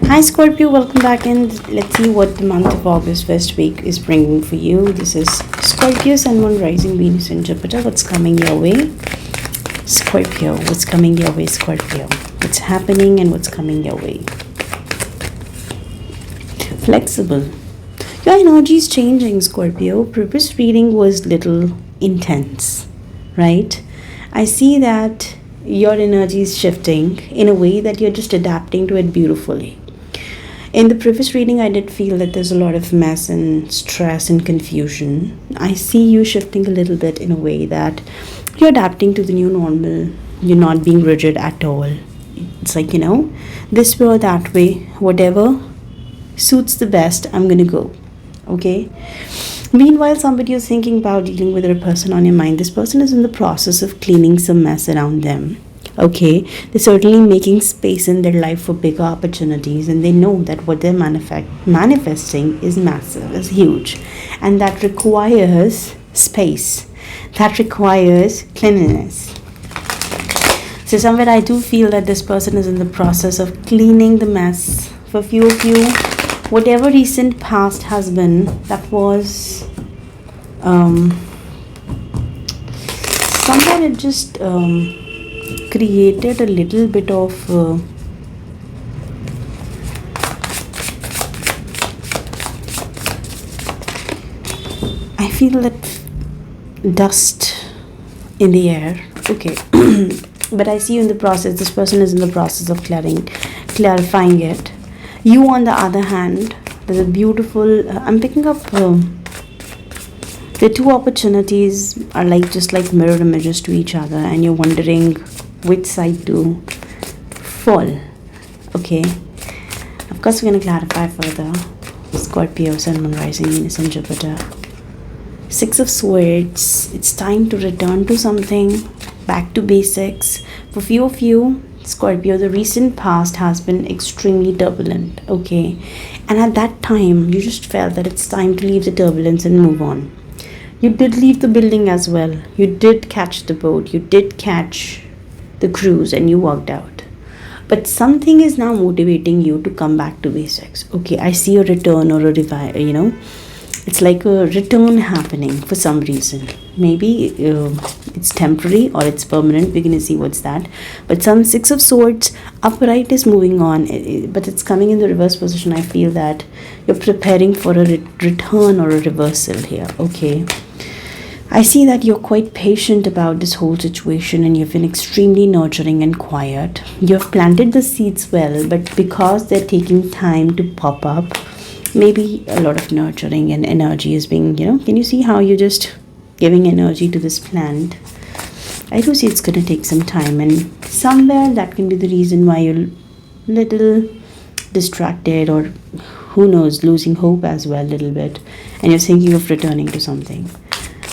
Hi Scorpio, welcome back and let's see what the month of August first week is bringing for you. This is Scorpio, Sun, Moon, Rising, Venus and Jupiter. What's coming your way? Scorpio, what's coming your way, Scorpio? What's happening and what's coming your way? Flexible. Your energy is changing, Scorpio. Purpose reading was little intense, right? I see that your energy is shifting in a way that you're just adapting to it beautifully. In the previous reading, I did feel that there's a lot of mess and stress and confusion. I see you shifting a little bit in a way that you're adapting to the new normal. You're not being rigid at all. It's like, this way or that way, whatever suits the best, I'm going to go. Okay? Meanwhile, somebody is thinking about dealing with a person on your mind. This person is in the process of cleaning some mess around them. Okay, they're certainly making space in their life for bigger opportunities, and they know that what they're manifesting is massive, is huge, and that requires space, that requires cleanliness. So somewhere I do feel that this person is in the process of cleaning the mess. For few of you, whatever recent past has been, that was somewhere it just created a little bit of I feel that dust in the air. Okay. But I see you in the process. This person is in the process of clarifying it. You, on the other hand, there's a beautiful I'm picking up the two opportunities are just like mirror images to each other, and you're wondering which side to fall. Okay, of course we're going to clarify further. Scorpio, Sun, Moon, Rising, Venus and Jupiter. Six of Swords. It's time to return to something, back to basics. For few of you, Scorpio, the recent past has been extremely turbulent. Okay, and at that time you just felt that it's time to leave the turbulence and move on. You did leave the building as well. You did catch the boat. You did catch the cruise and you walked out. But something is now motivating you to come back to basics. Okay, I see a return or a revive, It's like a return happening for some reason. Maybe it's temporary or it's permanent. We're going to see what's that. But some Six of Swords, upright is moving on. But it's coming in the reverse position. I feel that you're preparing for a return or a reversal here. Okay. I see that you're quite patient about this whole situation and you've been extremely nurturing and quiet. You've planted the seeds well, but because they're taking time to pop up, maybe a lot of nurturing and energy is being, can you see how you're just giving energy to this plant? I do see it's going to take some time, and somewhere that can be the reason why you're little distracted, or who knows, losing hope as well a little bit, and you're thinking of returning to something.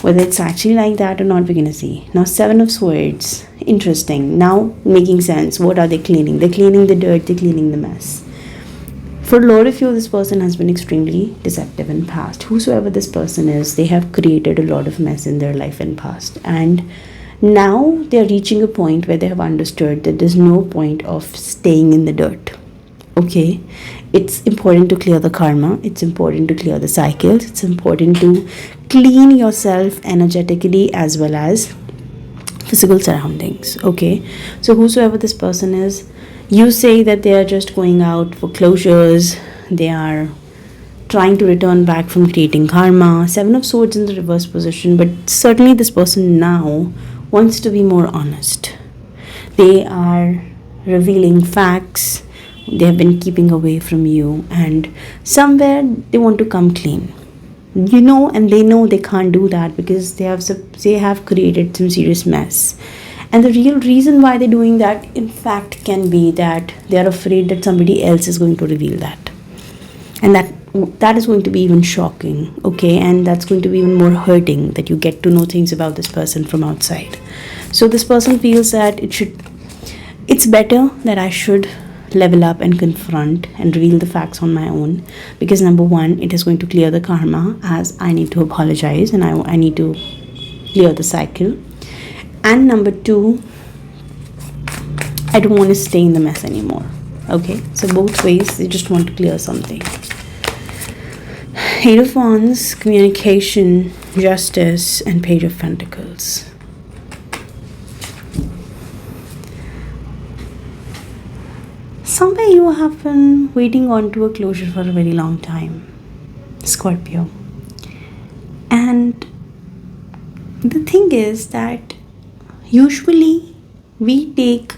Whether it's actually like that or not, we're going to see. Now, Seven of Swords. Interesting. Now, making sense. What are they cleaning? They're cleaning the dirt. They're cleaning the mess. For a lot of you, this person has been extremely deceptive in past. Whosoever this person is, they have created a lot of mess in their life in past. And now they're reaching a point where they have understood that there's no point of staying in the dirt. Okay, it's important to clear the karma. It's important to clear the cycles. It's important to clean yourself energetically as well as physical surroundings. Okay, so whosoever this person is, you say that they are just going out for closures. They are trying to return back from creating karma. Seven of Swords in the reverse position, but certainly this person now wants to be more honest. They are revealing facts. They have been keeping away from you, and somewhere they want to come clean, and they know they can't do that because they have created some serious mess. And the real reason why they're doing that, in fact, can be that they are afraid that somebody else is going to reveal that, and that is going to be even shocking. Okay, and that's going to be even more hurting, that you get to know things about this person from outside. So this person feels that it's better that I should level up and confront and reveal the facts on my own, because number one, it is going to clear the karma, as I need to apologize and I need to clear the cycle, and number two, I don't want to stay in the mess anymore. Okay, so both ways, they just want to clear something. Eight of Wands, communication, justice, and Page of Pentacles. Somewhere you have been waiting on to a closure for a very long time, Scorpio. And the thing is that usually we take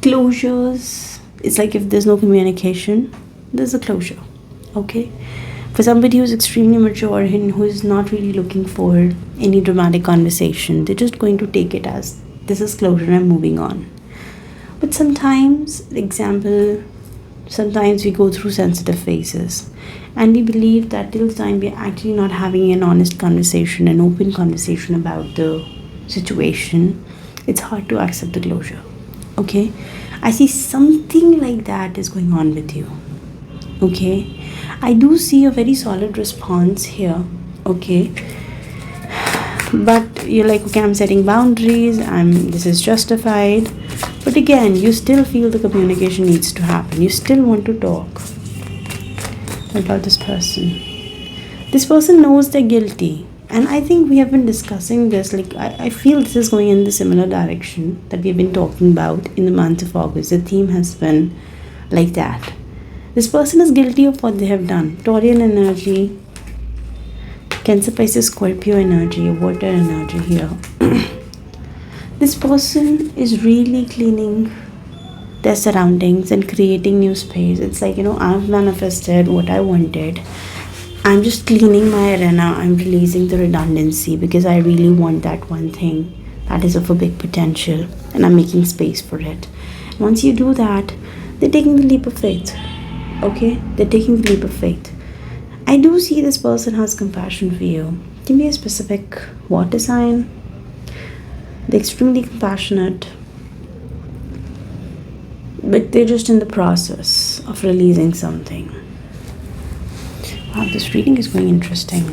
closures. It's like if there's no communication, there's a closure. Okay? For somebody who's extremely mature and who is not really looking for any dramatic conversation, they're just going to take it as this is closure, I'm moving on. But sometimes we go through sensitive phases and we believe that till the time we're actually not having an honest conversation, an open conversation about the situation, it's hard to accept the closure. Okay? I see something like that is going on with you. Okay? I do see a very solid response here. Okay? But you're like, okay, I'm setting boundaries, this is justified. But again, you still feel the communication needs to happen. You still want to talk. What about this person? This person knows they're guilty. And I think we have been discussing this. Like, I feel this is going in the similar direction that we've been talking about in the month of August. The theme has been like that. This person is guilty of what they have done. Taurian energy, Cancer, Pisces, Scorpio energy, water energy here. This person is really cleaning their surroundings and creating new space. It's like, I've manifested what I wanted. I'm just cleaning my arena. I'm releasing the redundancy because I really want that one thing that is of a big potential, and I'm making space for it. Once you do that, they're taking the leap of faith. Okay? They're taking the leap of faith. I do see this person has compassion for you. Give me a specific water sign. They're extremely compassionate, but they're just in the process of releasing something. Wow, this reading is going interesting.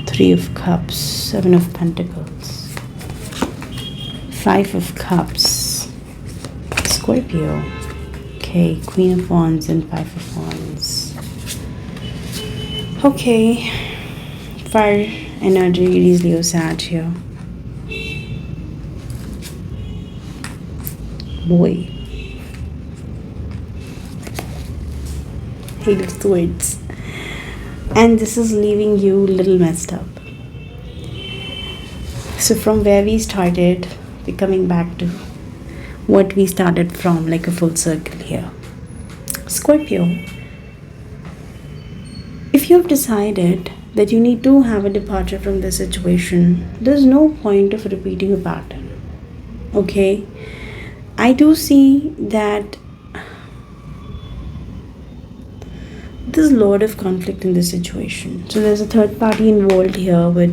3 of Cups, 7 of Pentacles, 5 of Cups, Scorpio. Okay, Queen of Wands and 5 of Wands. Okay, fire energy, Aries, Leo, Sag here. Boy. Eight of Swords. And this is leaving you a little messed up. So from where we started, we're coming back to what we started from, like a full circle here. Scorpio, if you've decided that you need to have a departure from the situation, there's no point of repeating a pattern. Okay? I do see that there's a lot of conflict in this situation. So there's a third party involved here, but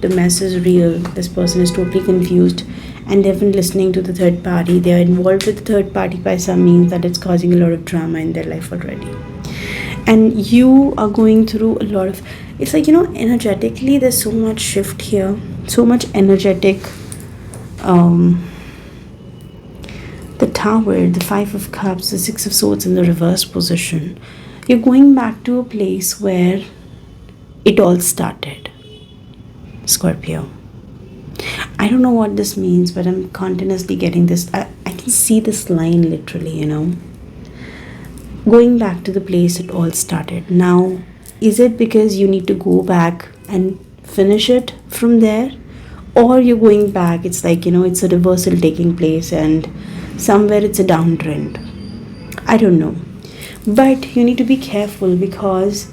the mess is real. This person is totally confused and they've been listening to the third party. They are involved with the third party by some means that it's causing a lot of drama in their life already. And you are going through a lot of, it's like, energetically there's so much shift here, so much energetic. The Tower, the 5 of Cups, the 6 of Swords in the reverse position. You're going back to a place where it all started, Scorpio. I don't know what this means, but I'm continuously getting this. I can see this line literally, Going back to the place it all started. Now, is it because you need to go back and finish it from there? Or you're going back, it's like, it's a reversal taking place and somewhere it's a downtrend. I don't know. But you need to be careful because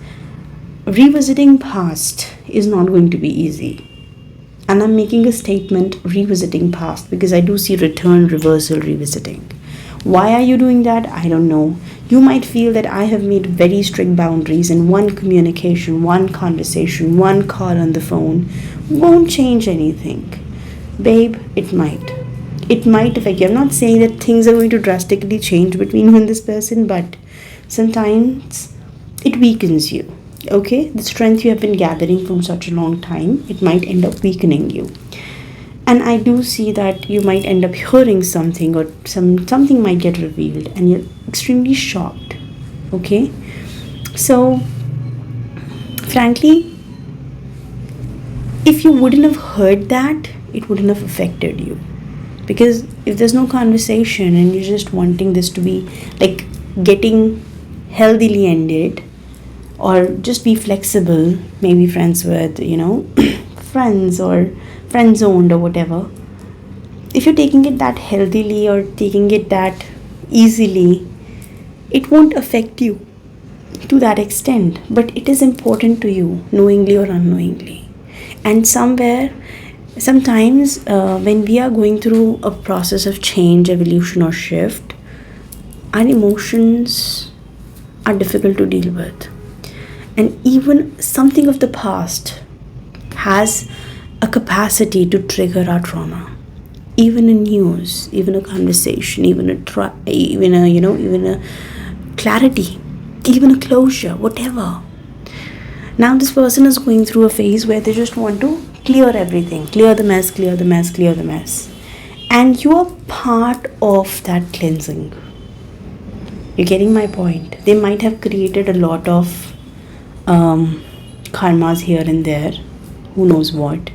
revisiting past is not going to be easy. And I'm making a statement, revisiting past, because I do see return, reversal, revisiting. Why are you doing that? I don't know. You might feel that I have made very strict boundaries and one communication, one conversation, one call on the phone won't change anything. Babe, it might. It might affect you. I'm not saying that things are going to drastically change between you and this person, but sometimes it weakens you. Okay? The strength you have been gathering from such a long time, it might end up weakening you. And I do see that you might end up hearing something, or something might get revealed and you're extremely shocked. Okay? So, frankly, if you wouldn't have heard that, it wouldn't have affected you. Because if there's no conversation and you're just wanting this to be like getting healthily ended, or just be flexible, maybe friends with, friends, or friend zoned, or whatever. If you're taking it that healthily or taking it that easily, it won't affect you to that extent. But it is important to you, knowingly or unknowingly. And sometimes when we are going through a process of change, evolution, or shift, our emotions are difficult to deal with. And even something of the past has a capacity to trigger our trauma. Even a news, even a conversation, even a clarity, even a closure, whatever. Now this person is going through a phase where they just want to clear everything, clear the mess, clear the mess, clear the mess. And you are part of that cleansing. You're getting my point? They might have created a lot of karmas here and there, who knows what,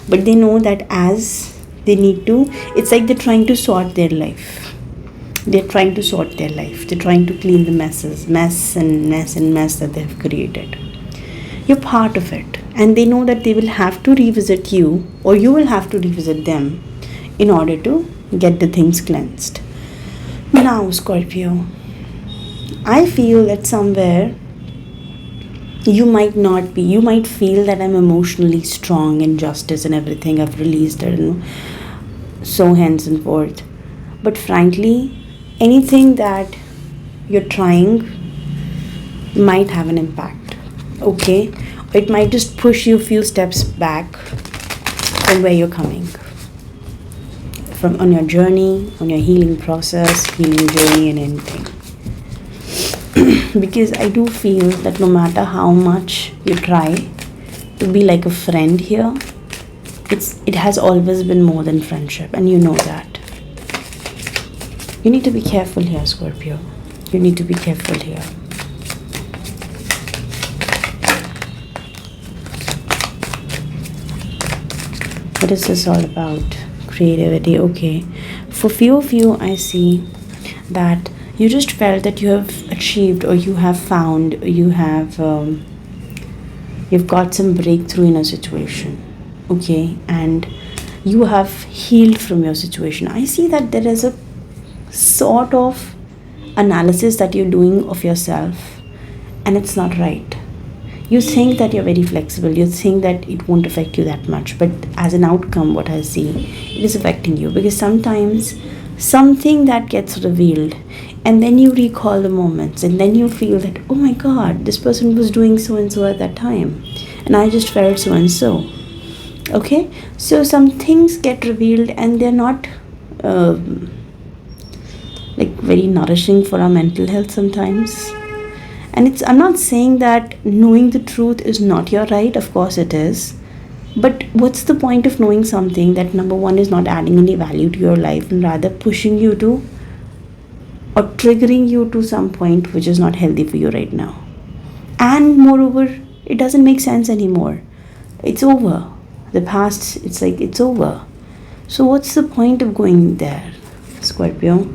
but they know that as they need to, it's like they're trying to sort their life. They're trying to sort their life. They're trying to clean the mess that they've created. You're part of it, and they know that they will have to revisit you, or you will have to revisit them in order to get the things cleansed. Now, Scorpio, I feel that somewhere you might feel that I'm emotionally strong in justice and everything, I've released it, so hence and forth. But frankly, anything that you're trying might have an impact. Okay? It might just push you a few steps back from where you're coming from, on your journey, on your healing process, healing journey, and anything. Because I do feel that no matter how much you try to be like a friend here, it has always been more than friendship, and you know that. You need to be careful here, Scorpio. You need to be careful here. What is this all about? Creativity. Okay. For few of you, I see that you just felt that you have achieved, or you have found, you've got some breakthrough in a situation. Okay. And you have healed from your situation. I see that there is a sort of analysis that you're doing of yourself, and it's not right. You think that you're very flexible, you think that it won't affect you that much, but as an outcome, what I see, it is affecting you. Because sometimes something that gets revealed, and then you recall the moments, and then you feel that, oh my god, this person was doing so and so at that time, and I just felt so and so. Okay, so some things get revealed, and they're not like very nourishing for our mental health sometimes. And I'm not saying that knowing the truth is not your right, of course it is. But what's the point of knowing something that, number one, is not adding any value to your life, and rather pushing you to, or triggering you to some point which is not healthy for you right now. And moreover, it doesn't make sense anymore. It's over. The past, it's like it's over. So what's the point of going there, Scorpio?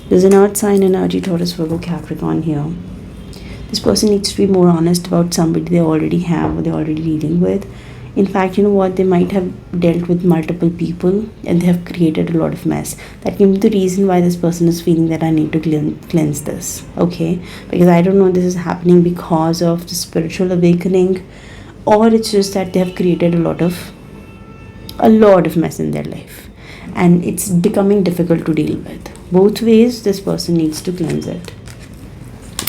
There's an earth sign energy, Taurus, Virgo, Capricorn here. This person needs to be more honest about somebody they already have, or they're already dealing with. In fact, you know what? They might have dealt with multiple people, and they have created a lot of mess. That can be the reason why this person is feeling that I need to cleanse this. Okay? Because I don't know, this is happening because of the spiritual awakening, or it's just that they have created a lot of mess in their life, and it's becoming difficult to deal with. Both ways, this person needs to cleanse it.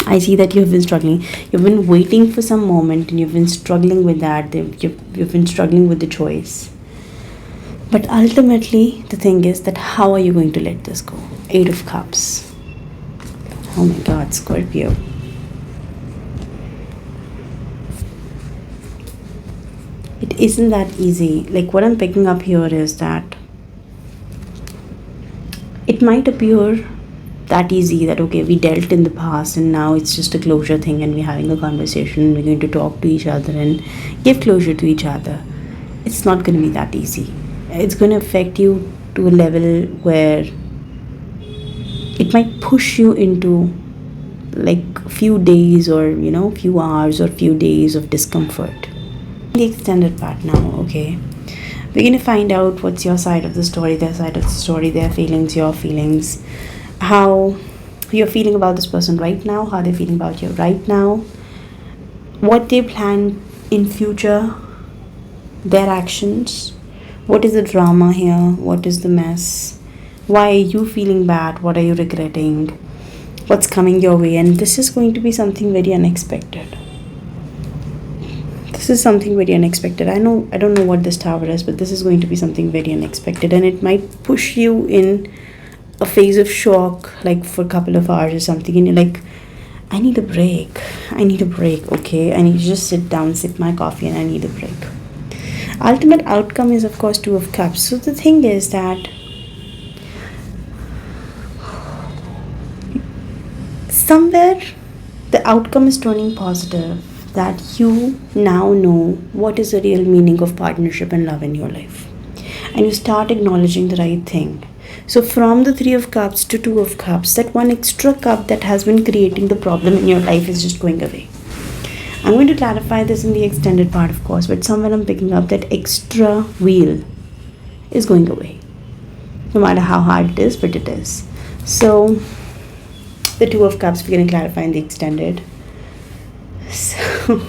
I see that you've been struggling. You've been waiting for some moment, and you've been struggling with that. You've been struggling with the choice. But ultimately, the thing is that how are you going to let this go? 8 of Cups. Oh my God, Scorpio. It isn't that easy. Like, what I'm picking up here is that it might appear that easy, that okay, we dealt in the past and now it's just a closure thing, and we're having a conversation, we're going to talk to each other and give closure to each other. It's not going to be that easy. It's going to affect you to a level where it might push you into like a few days, or few hours or few days of discomfort. The extended part now, okay, we're going to find out what's your side of the story, their side of the story, their feelings, your feelings, how you're feeling about this person right now, how they're feeling about you right now, what they plan in future, their actions, what is the drama here, what is the mess, why are you feeling bad, what are you regretting, what's coming your way. And this is going to be something very unexpected. This is something very unexpected. I don't know what this tower is, but this is going to be something very unexpected, and it might push you in a phase of shock, like for a couple of hours or something, and you're like, I need a break, okay, I need to just sit down, sip my coffee, and I need a break. Ultimate outcome is of course Two of Cups. So the thing is that somewhere the outcome is turning positive, that you now know what is the real meaning of partnership and love in your life, and you start acknowledging the right thing. So from the Three of Cups to Two of Cups, that one extra cup that has been creating the problem in your life is just going away. I'm going to clarify this in the extended part, of course, but somewhere I'm picking up that extra wheel is going away. No matter how hard it is, but it is. So the Two of Cups, we're going to clarify in the extended. So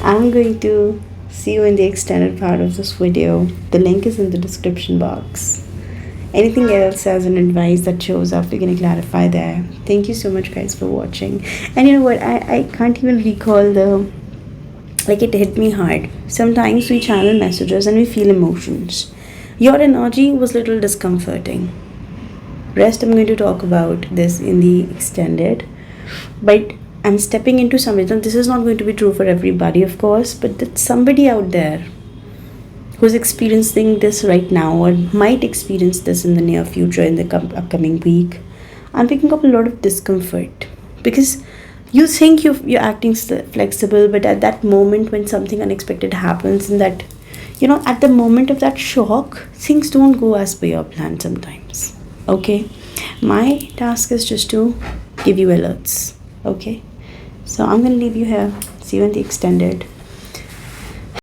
I'm going to see you in the extended part of this video. The link is in the description box. Anything else as an advice that shows up, we're going to clarify there. Thank you so much guys for watching. And you know what, I can't even recall it hit me hard. Sometimes we channel messages and we feel emotions. Your energy was a little discomforting. Rest I'm going to talk about this in the extended, but I'm stepping into something. This is not going to be true for everybody, of course, but that's somebody out there who's experiencing this right now, or might experience this in the near future, in the upcoming week. I'm picking up a lot of discomfort because you think you're acting flexible, but at that moment when something unexpected happens, and that at the moment of that shock, things don't go as per your plan sometimes. Okay, my task is just to give you alerts. Okay, so I'm gonna leave you here. See you in the extended.